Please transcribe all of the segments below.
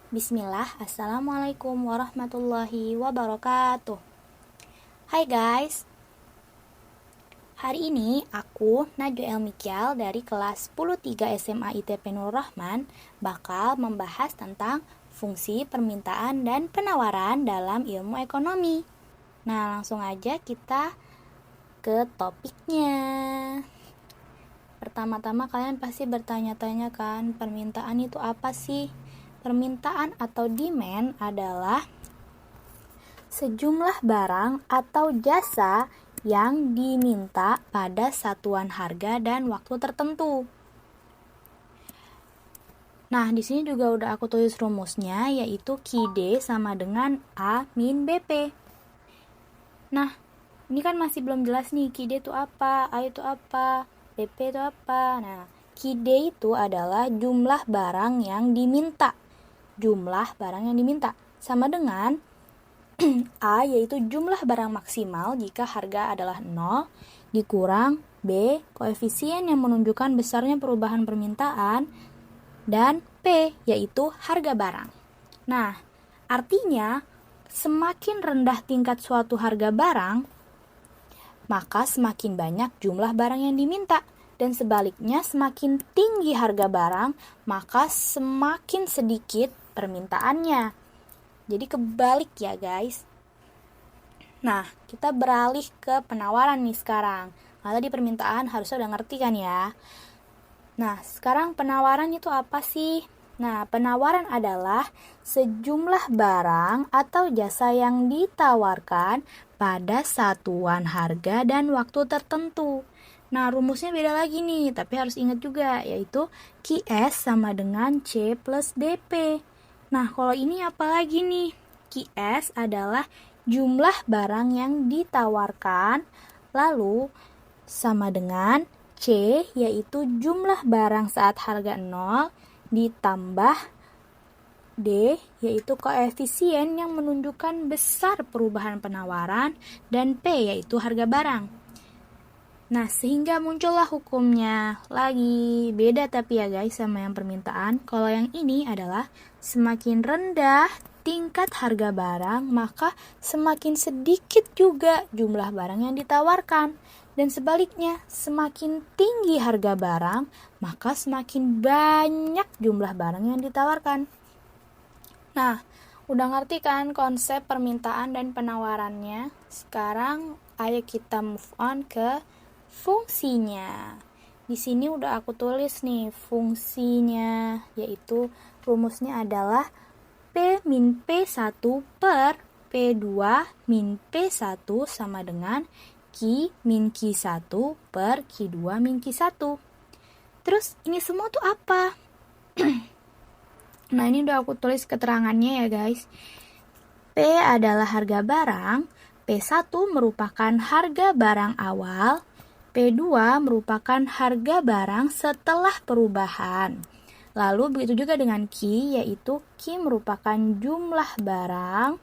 Bismillah, Assalamualaikum warahmatullahi wabarakatuh. Hai guys, hari ini aku, Najwa Elmikial dari kelas 10-3 SMA ITP Nurul Rahman bakal membahas tentang fungsi permintaan dan penawaran dalam ilmu ekonomi. Nah, langsung aja kita ke topiknya. Pertama-tama kalian pasti bertanya-tanya kan, permintaan itu apa sih? Permintaan atau demand adalah sejumlah barang atau jasa yang diminta pada satuan harga dan waktu tertentu. Nah, di sini juga udah aku tulis rumusnya, yaitu QD sama dengan A min BP. Nah, ini kan masih belum jelas nih, QD itu apa, A itu apa, BP itu apa. Nah, QD itu adalah jumlah barang yang diminta. Jumlah barang yang diminta sama dengan A, yaitu jumlah barang maksimal jika harga adalah 0, dikurang B, koefisien yang menunjukkan besarnya perubahan permintaan, dan P, yaitu harga barang. Nah, artinya semakin rendah tingkat suatu harga barang, maka semakin banyak jumlah barang yang diminta. Dan sebaliknya, semakin tinggi harga barang, maka semakin sedikit permintaannya. Jadi kebalik ya guys. Nah, kita beralih ke penawaran nih sekarang. Nah, tadi permintaan harusnya udah ngerti kan ya. Nah, sekarang penawaran itu apa sih? Nah, penawaran adalah sejumlah barang atau jasa yang ditawarkan pada satuan harga dan waktu tertentu. Nah, rumusnya beda lagi nih, tapi harus ingat juga, yaitu QS sama dengan C plus DP. Nah, kalau ini apa lagi nih? QS adalah jumlah barang yang ditawarkan, lalu sama dengan C, yaitu jumlah barang saat harga 0, ditambah D, yaitu koefisien yang menunjukkan besar perubahan penawaran, dan P, yaitu harga barang. Nah, sehingga muncullah hukumnya lagi. Beda tapi ya guys sama yang permintaan. Kalau yang ini adalah semakin rendah tingkat harga barang, maka semakin sedikit juga jumlah barang yang ditawarkan. Dan sebaliknya, semakin tinggi harga barang, maka semakin banyak jumlah barang yang ditawarkan. Nah, udah ngerti kan konsep permintaan dan penawarannya? Sekarang ayo kita move on ke fungsinya. Di sini udah aku tulis nih fungsinya, yaitu rumusnya adalah P min P1 per P2 min P1 sama dengan Q min Q1 per Q2 min Q1. Terus ini semua tuh apa? Nah, ini udah aku tulis keterangannya ya guys. P adalah harga barang, P1 merupakan harga barang awal, P2 merupakan harga barang setelah perubahan. Lalu begitu juga dengan Q, yaitu Q merupakan jumlah barang,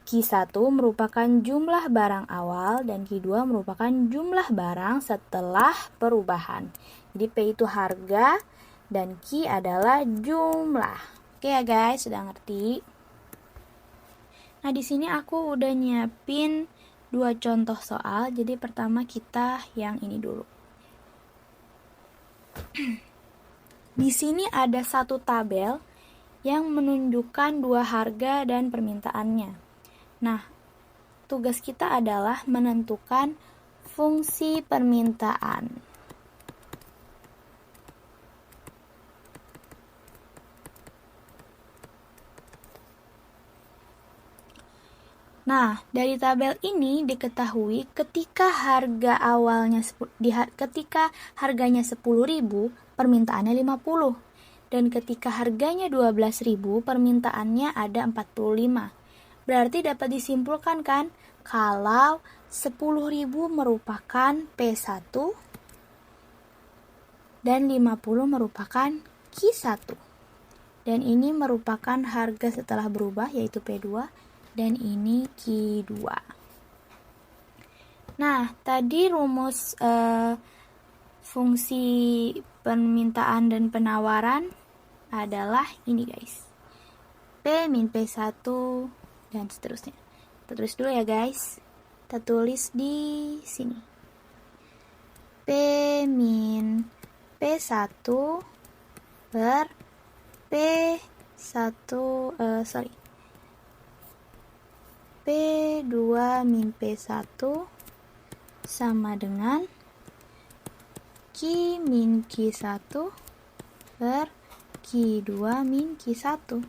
Q1 merupakan jumlah barang awal, dan Q2 merupakan jumlah barang setelah perubahan. Jadi P itu harga, dan Q adalah jumlah. Oke ya guys, sudah ngerti? Nah, di sini aku udah nyiapin 2 contoh soal. Jadi pertama kita yang ini dulu. Di sini ada satu tabel yang menunjukkan 2 harga dan permintaannya. Nah, tugas kita adalah menentukan fungsi permintaan. Nah, dari tabel ini diketahui ketika harganya 10.000, permintaannya 50. Dan ketika harganya 12.000, permintaannya ada 45. Berarti dapat disimpulkan kan kalau 10.000 merupakan P1 dan 50 merupakan Q1. Dan ini merupakan harga setelah berubah yaitu P2. Dan ini Q2. Nah, tadi rumus fungsi permintaan dan penawaran adalah ini guys. P min P1, dan seterusnya. Kita tulis dulu ya guys. Kita tulis di sini. P min P1 per P2 min P1 sama dengan Q min Q1 per Q2 min Q1.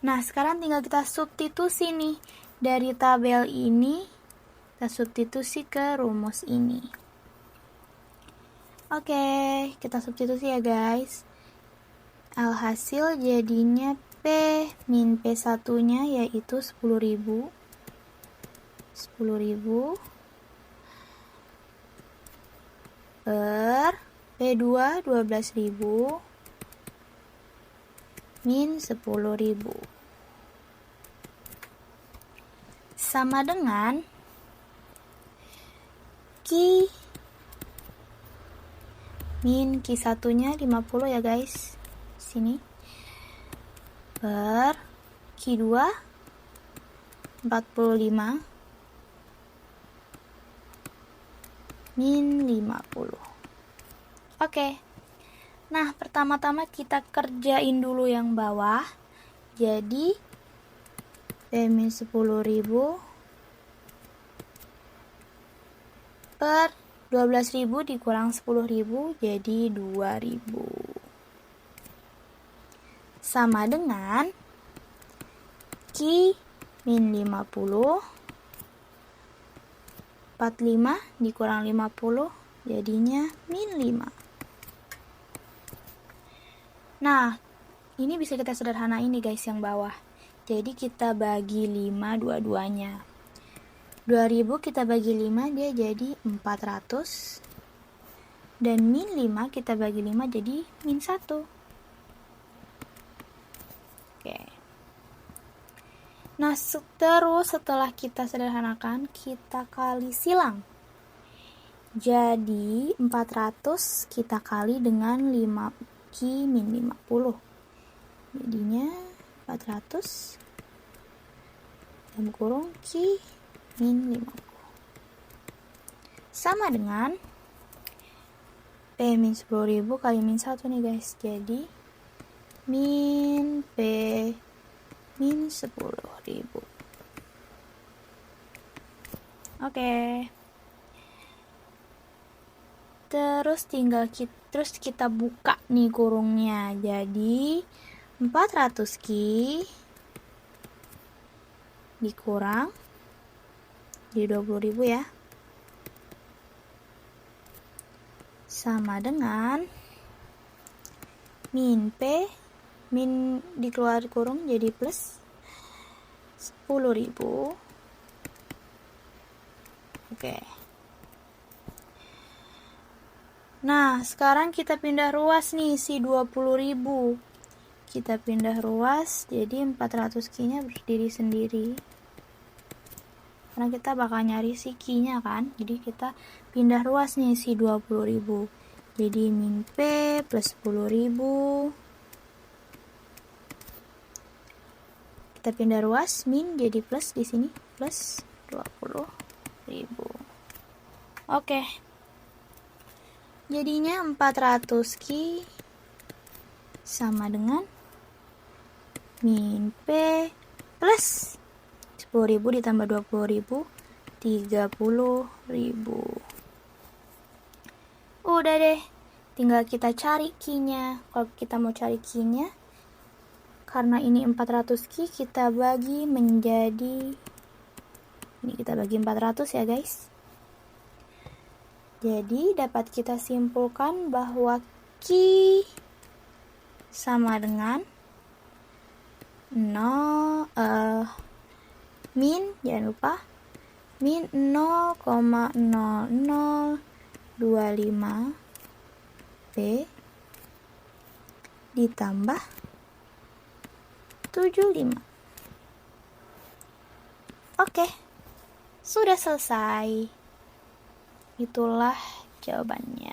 Nah, sekarang tinggal kita substitusi nih. Dari tabel ini, kita substitusi ke rumus ini. Oke, kita substitusi ya guys. Alhasil jadinya P min P1-nya yaitu 10.000. 10.000 per P2 12.000 min 10.000 sama dengan Q min Q1-nya 50 ya guys. Sini. Per Q2 45 min 50. Oke. Nah, pertama-tama kita kerjain dulu yang bawah. Jadi P min 10.000 per 12.000 dikurang 10.000 jadi 2.000. Sama dengan Q min 50, 45 dikurang 50 jadinya min 5. Nah, ini bisa kita sederhanain nih guys yang bawah. Jadi kita bagi 5 dua-duanya. 2.000 kita bagi 5 dia jadi 400. Dan min 5 kita bagi 5 jadi min 1. Oke. Nah, terus setelah kita sederhanakan, kita kali silang. Jadi 400 kita kali dengan 5 Q min 50. Jadinya 400 dalam kurung Q min 50 sama dengan P min 10.000 kali min 1 nih guys. Jadi min P min 10.000. Oke. Terus kita buka nih kurungnya. Jadi 400 Q dikurang jadi 20.000 ya. Sama dengan min P min dikeluar kurung jadi plus 10.000. Oke. Nah, sekarang kita pindah ruas nih si 20.000. Kita pindah ruas jadi 400 Q-nya berdiri sendiri. Karena kita bakal nyari si Q-nya kan. Jadi kita pindah ruas nih si 20.000. Jadi min P plus 10.000. Kita pindah ruas min jadi plus di sini plus 20.000. Oke. Jadinya 400 Q sama dengan min P plus 10.000 ditambah 20.000 30.000. Udah deh, tinggal kita cari Q-nya. Kalau kita mau cari Q-nya, karena ini 400 Q, kita bagi menjadi, ini kita bagi 400 ya guys. Jadi dapat kita simpulkan bahwa Q sama dengan jangan lupa min 0,0025 P ditambah 75. Oke, sudah selesai. Itulah jawabannya.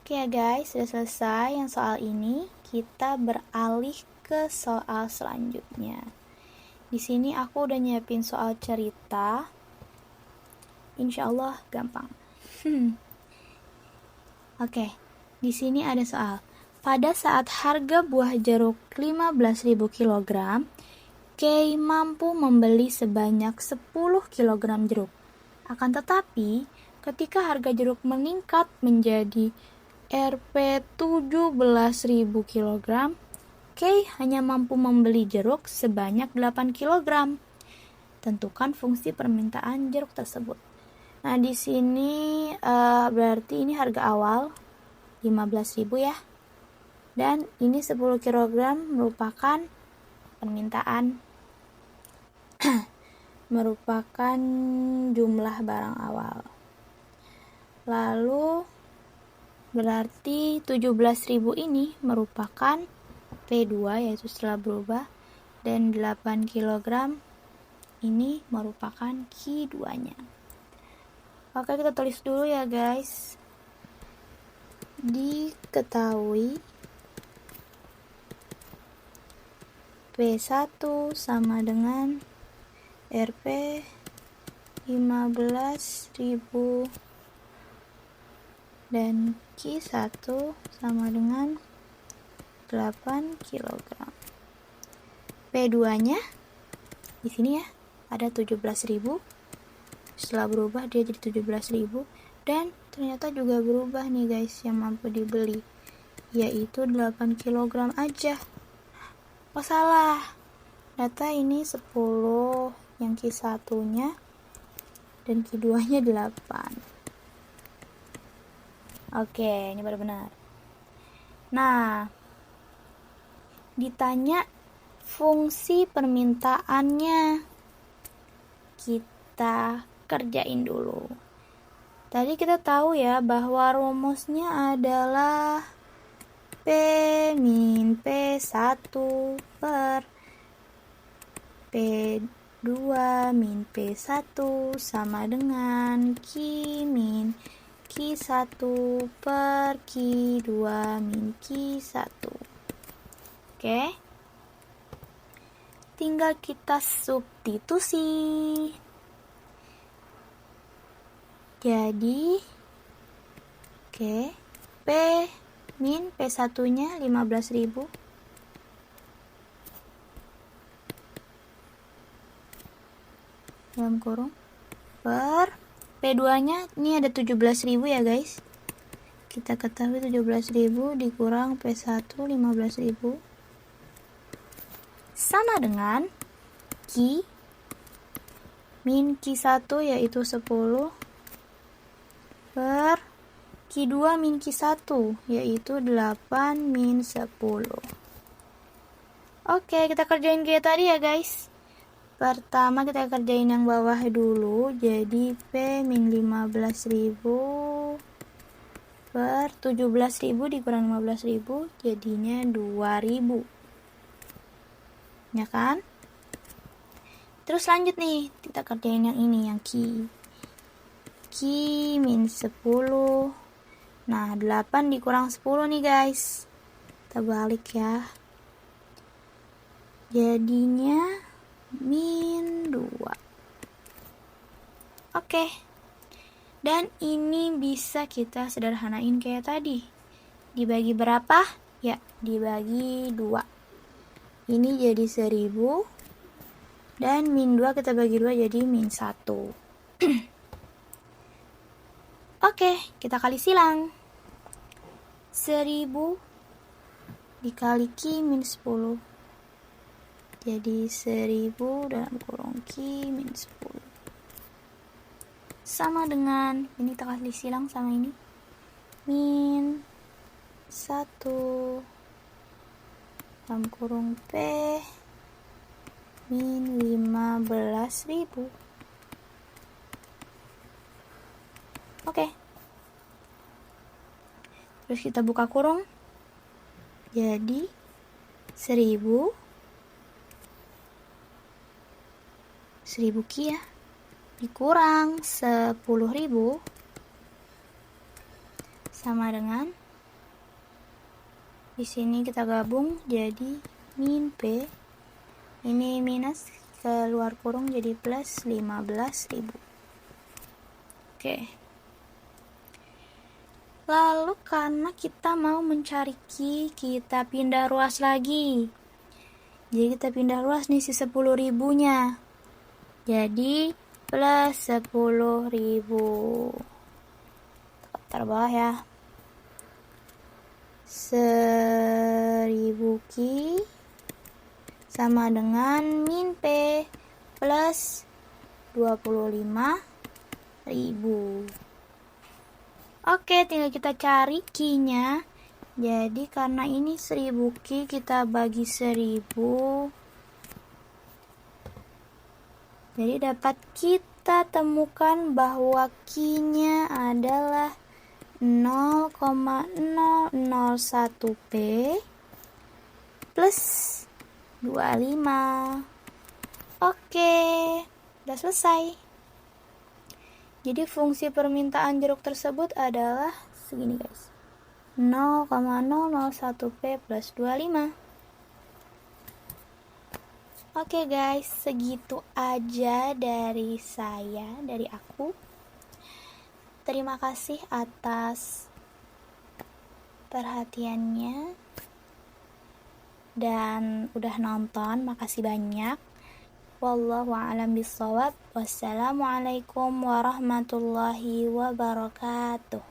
Oke ya guys, sudah selesai yang soal ini. kita beralih ke soal selanjutnya. Di sini aku udah nyiapin soal cerita. Insya Allah gampang. Oke, di sini ada soal. Pada saat harga buah jeruk 15.000 kg, Kay mampu membeli sebanyak 10 kg jeruk. Akan tetapi, ketika harga jeruk meningkat menjadi Rp 17.000 kg, Kay hanya mampu membeli jeruk sebanyak 8 kg. Tentukan fungsi permintaan jeruk tersebut. Nah, di sini berarti ini harga awal 15.000 ya. Dan ini 10 kg merupakan permintaan merupakan jumlah barang awal. Lalu berarti 17.000 ini merupakan P2 yaitu setelah berubah, dan 8 kg ini merupakan Q2-nya. Oke, kita tulis dulu ya guys. Diketahui P1 sama dengan Rp 15.000 dan Q1 sama dengan 8 kg. P2-nya di sini ya, ada 17.000. Setelah berubah dia jadi 17.000, dan ternyata juga berubah nih guys yang mampu dibeli, yaitu 8 kg aja. Oh salah, data ini 10, yang Q1-nya dan Q2-nya 8. Oke, ini baru benar. Nah, ditanya fungsi permintaannya, kita kerjain dulu. Tadi kita tahu ya bahwa rumusnya adalah P min P1 per P2 min P1 sama dengan Q min Q1 per Q2 min Q1. Oke, tinggal kita substitusi. Jadi P min P1 nya 15.000 dalam kurung per P2 nya ini ada 17.000 ya guys. Kita ketahui 17.000 dikurang P1 15.000 sama dengan Q min Q1 yaitu 10 per Q2 min Q1 yaitu 8 min 10. Oke, kita kerjain kayak tadi ya guys. Pertama kita kerjain yang bawah dulu, jadi P min 15.000 per 17.000 dikurang 15.000 jadinya 2.000. Ya kan? Terus lanjut nih, kita kerjain yang ini, yang Q min 10. Nah, 8 dikurang 10 nih guys. Kita balik ya. Jadinya min 2. Oke. Dan ini bisa kita sederhanain kayak tadi. Dibagi berapa? Ya, dibagi 2. Ini jadi 1000. Dan min 2 kita bagi 2 jadi min 1. Oke, kita kali silang. 1000 dikali Q min 10. Jadi 1000 dalam kurung Q min 10. Sama dengan, ini kita kali silang sama ini. Min 1 dalam kurung P min 15.000. Oke. Terus kita buka kurung. Jadi 1000 Q ya. Dikurang 10.000 sama dengan Di sini kita gabung jadi min P. Ini minus keluar kurung jadi plus 15.000. Oke. Lalu karena kita mau mencari Q, kita pindah ruas lagi. Jadi kita pindah ruas nih si 10.000-nya. Jadi plus 10.000. Terbawah ya. 1000 Q sama dengan min P plus 25.000. Oke, tinggal kita cari Q-nya. Jadi karena ini 1000 Q, kita bagi 1000. Jadi dapat kita temukan bahwa Q-nya adalah 0,001 P plus 25. Oke, udah selesai. Jadi fungsi permintaan jeruk tersebut adalah segini guys, 0,001 P plus 25. Oke guys, segitu aja dari saya, dari aku. Terima kasih atas perhatiannya dan udah nonton, makasih banyak. Wallahu a'lam bishawab. Wassalamualaikum warahmatullahi wabarakatuh.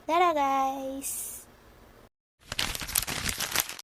Dadah guys.